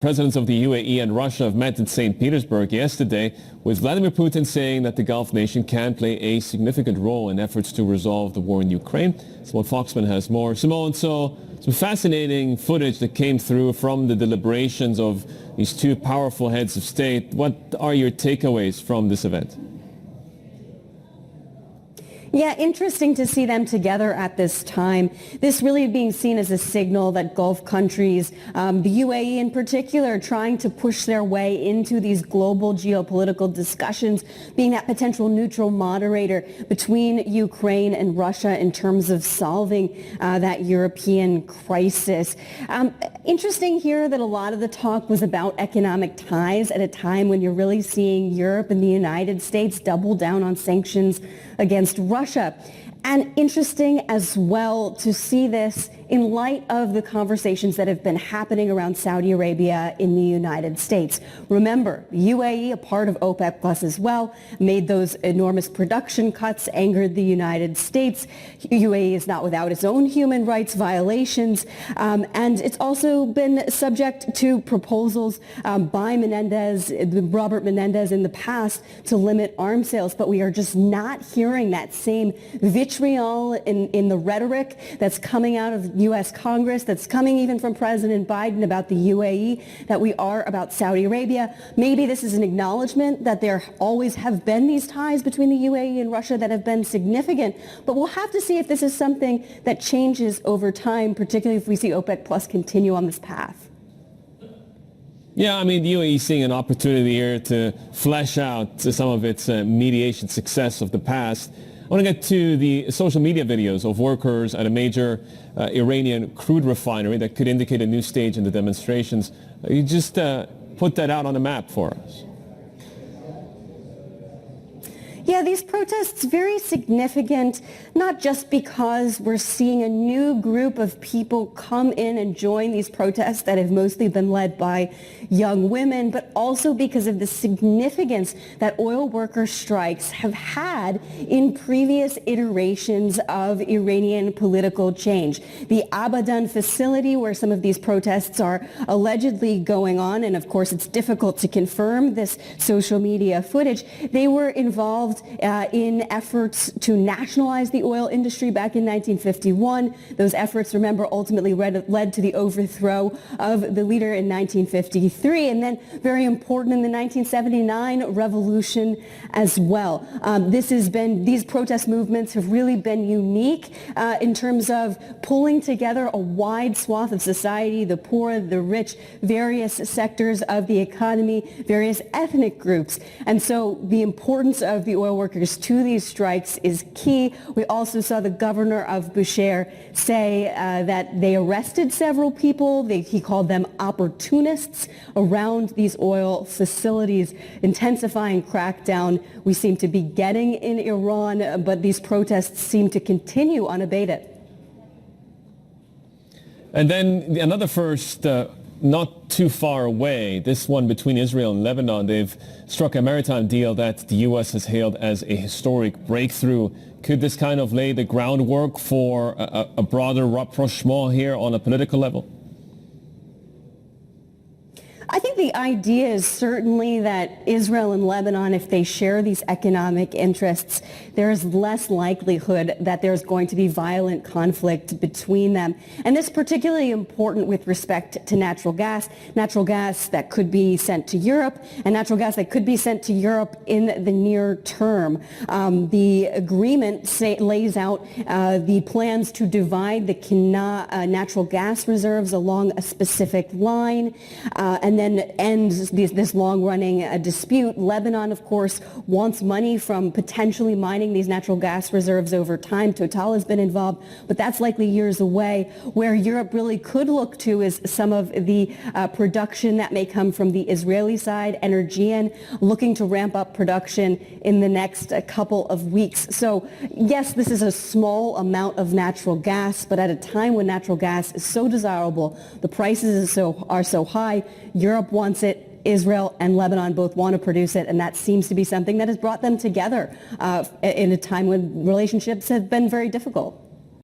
Presidents of the UAE and Russia have met in St. Petersburg yesterday, with Vladimir Putin saying that the Gulf nation can play a significant role in efforts to resolve the war in Ukraine. Simone Foxman has more. Simone, so some fascinating footage that came through from the deliberations of these two powerful heads of state. What are your takeaways from this event? Yeah, interesting to see them together at this time. This really being seen as a signal that Gulf countries, the UAE in particular, trying to push their way into these global geopolitical discussions, being that potential neutral moderator between Ukraine and Russia in terms of solving that European crisis. Interesting here that a lot of the talk was about economic ties at a time when you're really seeing Europe and the United States double down on sanctions against Russia. And interesting as well to see this in light of the conversations that have been happening around Saudi Arabia in the United States. Remember, the UAE, a part of OPEC Plus as well, made those enormous production cuts, angered the United States. UAE is not without its own human rights violations, and it's also been subject to proposals by Robert Menendez in the past to limit arms sales, but we are just not hearing that same vitriol in the rhetoric that's coming out of U.S. Congress, that's coming even from President Biden about the UAE, that we are about Saudi Arabia. Maybe this is an acknowledgement that there always have been these ties between the UAE and Russia that have been significant, but we'll have to see if this is something that changes over time, particularly if we see OPEC Plus continue on this path. Yeah, I mean, the UAE is seeing an opportunity here to flesh out some of its mediation success of the past. I want to get to the social media videos of workers at a major Iranian crude refinery that could indicate a new stage in the demonstrations. You just put that out on a map for us. Yeah, these protests very significant, not just because we're seeing a new group of people come in and join these protests that have mostly been led by young women, but also because of the significance that oil worker strikes have had in previous iterations of Iranian political change. The Abadan facility, where some of these protests are allegedly going on, and of course it's difficult to confirm this social media footage, they were involved in efforts to nationalize the oil industry back in 1951. Those efforts, remember, ultimately led to the overthrow of the leader in 1953, and then very important in the 1979 revolution as well. These protest movements have really been unique in terms of pulling together a wide swath of society, the poor, the rich, various sectors of the economy, various ethnic groups. And so the importance of the oil workers to these strikes is key. We also saw the governor of Bushehr say that they arrested several people. He called them opportunists around these oil facilities, intensifying crackdown we seem to be getting in Iran, but these protests seem to continue unabated. And then another first, not too far away, this one between Israel and Lebanon. They've struck a maritime deal that the U.S. has hailed as a historic breakthrough. Could this kind of lay the groundwork for a broader rapprochement here on a political level? I think the idea is certainly that Israel and Lebanon, if they share these economic interests, there is less likelihood that there's going to be violent conflict between them. And this is particularly important with respect to natural gas that could be sent to Europe, and natural gas that could be sent to Europe in the near term. The agreement lays out the plans to divide the natural gas reserves along a specific line, and then end this long-running dispute. Lebanon, of course, wants money from potentially mining these natural gas reserves over time. Total has been involved, but that's likely years away. Where Europe really could look to is some of the production that may come from the Israeli side, Energean, looking to ramp up production in the next couple of weeks. So yes, this is a small amount of natural gas, but at a time when natural gas is so desirable, the prices are so high, Europe wants it, Israel and Lebanon both want to produce it, and that seems to be something that has brought them together in a time when relationships have been very difficult.